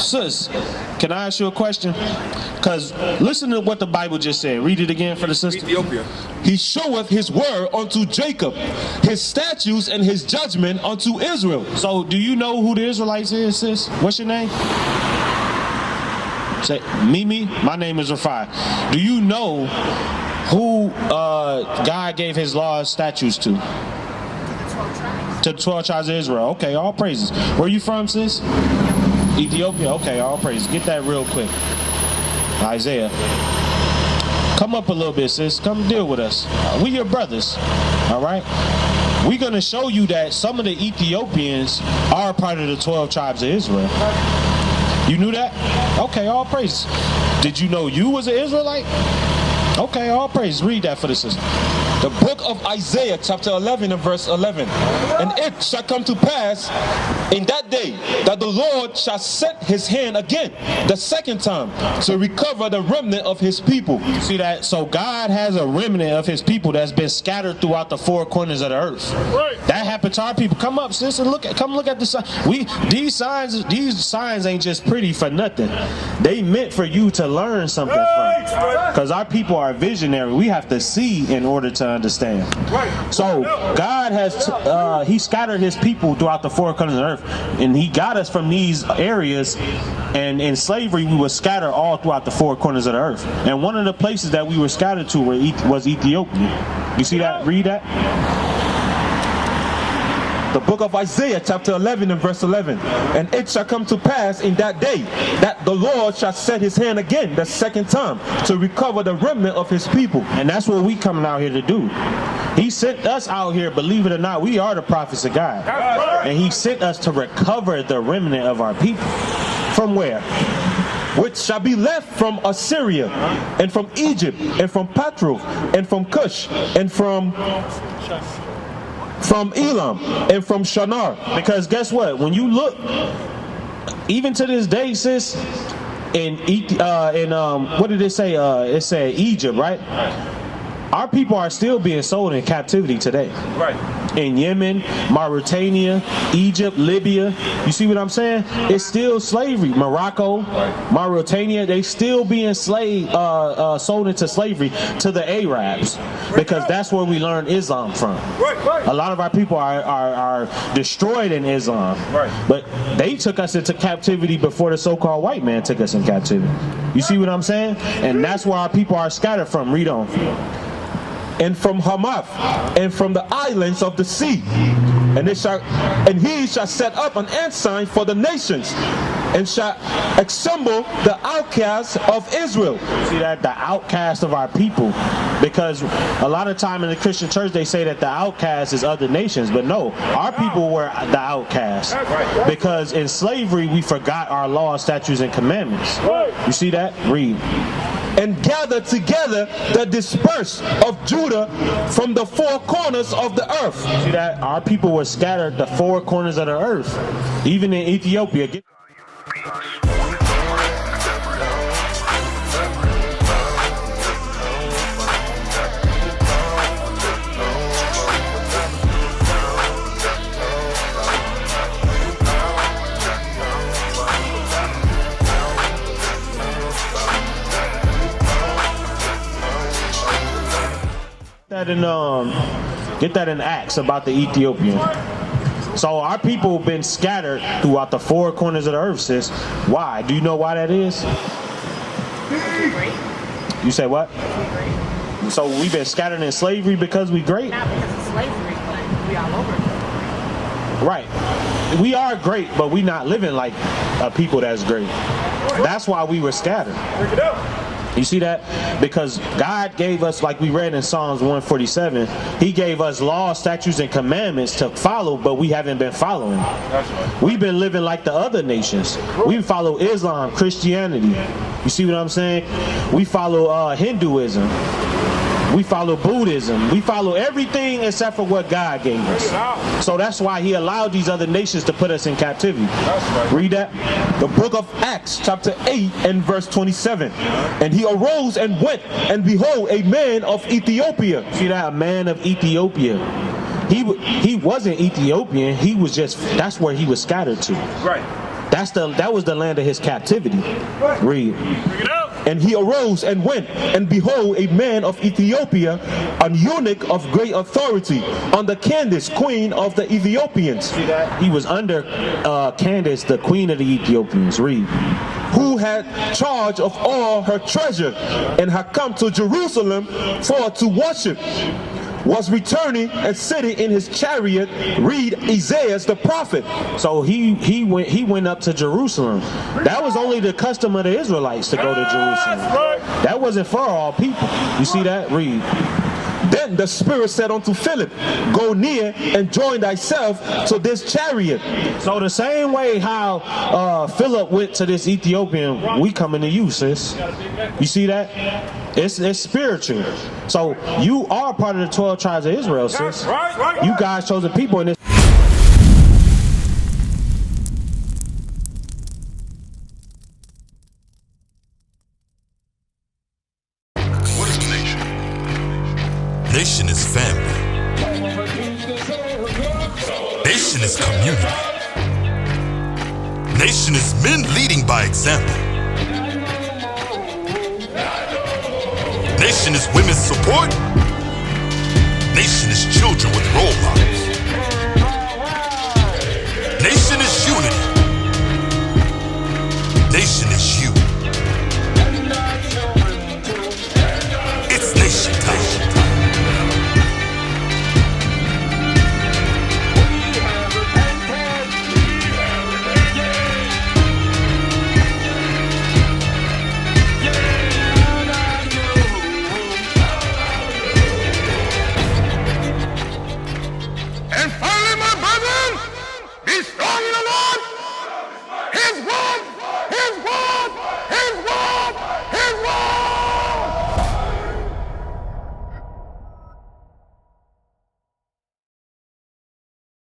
sis, can I ask you a question? Because listen to what the Bible just said. Read it again for the sister. Ethiopia. He showeth his word unto Jacob, his statutes and his judgment unto Israel. So do you know who the Israelites is, sis? What's your name? Say, Mimi? My name is Rafai. Do you know who God gave his laws, statutes to? To the 12 tribes of Israel. Okay, all praises. Where you from, sis? Ethiopia. Okay, all praises. Get that real quick. Isaiah. Come up a little bit, sis. Come deal with us. We your brothers. All right? We're going to show you that some of the Ethiopians are part of the 12 tribes of Israel. You knew that? Okay, all praises. Did you know you was an Israelite? Okay, all praise. Read that for the sister. The book of Isaiah, chapter 11 and verse 11. And it shall come to pass in that day that the Lord shall set his hand again, the second time, to recover the remnant of his people. You see that? So God has a remnant of his people that's been scattered throughout the four corners of the earth. That happened to our people. Come up, sis, and come look at the sign. These signs ain't just pretty for nothing. They meant for you to learn something from. Because our people are visionary. We have to see in order to understand. So God has he scattered his people throughout the four corners of the earth, and he got us from these areas. And in slavery we were scattered all throughout the four corners of the earth, and one of the places that we were scattered to was Ethiopia. You see that? Read that. The book of Isaiah, chapter 11 and verse 11. And it shall come to pass in that day that the Lord shall set his hand again the second time to recover the remnant of his people. And that's what we coming out here to do. He sent us out here, believe it or not, we are the prophets of God. And he sent us to recover the remnant of our people. From where? Which shall be left from Assyria, and from Egypt, and from Patroth, and from Cush, and from Elam, and from Shinar. Because guess what? When you look, even to this day, sis, what did it say? It said Egypt, right? Our people are still being sold in captivity today. Right. In Yemen, Mauritania, Egypt, Libya. You see what I'm saying? It's still slavery. Morocco, Mauritania, they still being sold into slavery to the Arabs, because that's where we learned Islam from. A lot of our people are destroyed in Islam. But they took us into captivity before the so-called white man took us in captivity. You see what I'm saying? And that's where our people are scattered from. Read on. And from Hamath, and from the islands of the sea. And he shall set up an ensign for the nations, and shall assemble the outcasts of Israel. See that? The outcast of our people. Because a lot of time in the Christian church they say that the outcast is other nations, but no, our people were the outcast. Because in slavery we forgot our laws, statutes, and commandments. You see that? Read. And gather together the dispersed of Judah from the four corners of the earth. See that? Our people were scattered the four corners of the earth, even in Ethiopia. Get that in Acts about the Ethiopian. So our people have been scattered throughout the four corners of the earth, sis. Why? Do you know why that is? You say what? So we've been scattered in slavery because we great? Not because of slavery, but we all over. Right. We are great, but we not living like a people that's great. That's why we were scattered. Break it up. You see that? Because God gave us, like we read in Psalms 147, he gave us laws, statutes, and commandments to follow, but we haven't been following. That's right. We've been living like the other nations. We follow Islam, Christianity. You see what I'm saying? We follow Hinduism. We follow Buddhism. We follow everything except for what God gave us. So that's why he allowed these other nations to put us in captivity. Read that. The book of Acts, chapter 8 and verse 27. And he arose and went, and behold, a man of Ethiopia. See that? A man of Ethiopia. He wasn't Ethiopian. He was just, that's where he was scattered to. Right. That was the land of his captivity. Read. And he arose and went, and behold, a man of Ethiopia, an eunuch of great authority, under Candace, queen of the Ethiopians. He was under Candace, the queen of the Ethiopians. Read. Who had charge of all her treasure, and had come to Jerusalem for to worship, was returning and sitting in his chariot. Read Isaiah the prophet. So he went up to Jerusalem. That was only the custom of the Israelites to go to Jerusalem. That wasn't for all people. You see that? Read. Then the Spirit said unto Philip, go near and join thyself to this chariot. So the same way how Philip went to this Ethiopian, we coming to you, sis. You see that? It's spiritual. So you are part of the 12 tribes of Israel, sis. You guys chosen people in this. What is a nation? Nation is family. Nation is community. Nation is men leading by example. Nation is women's support. Nation is children with role models.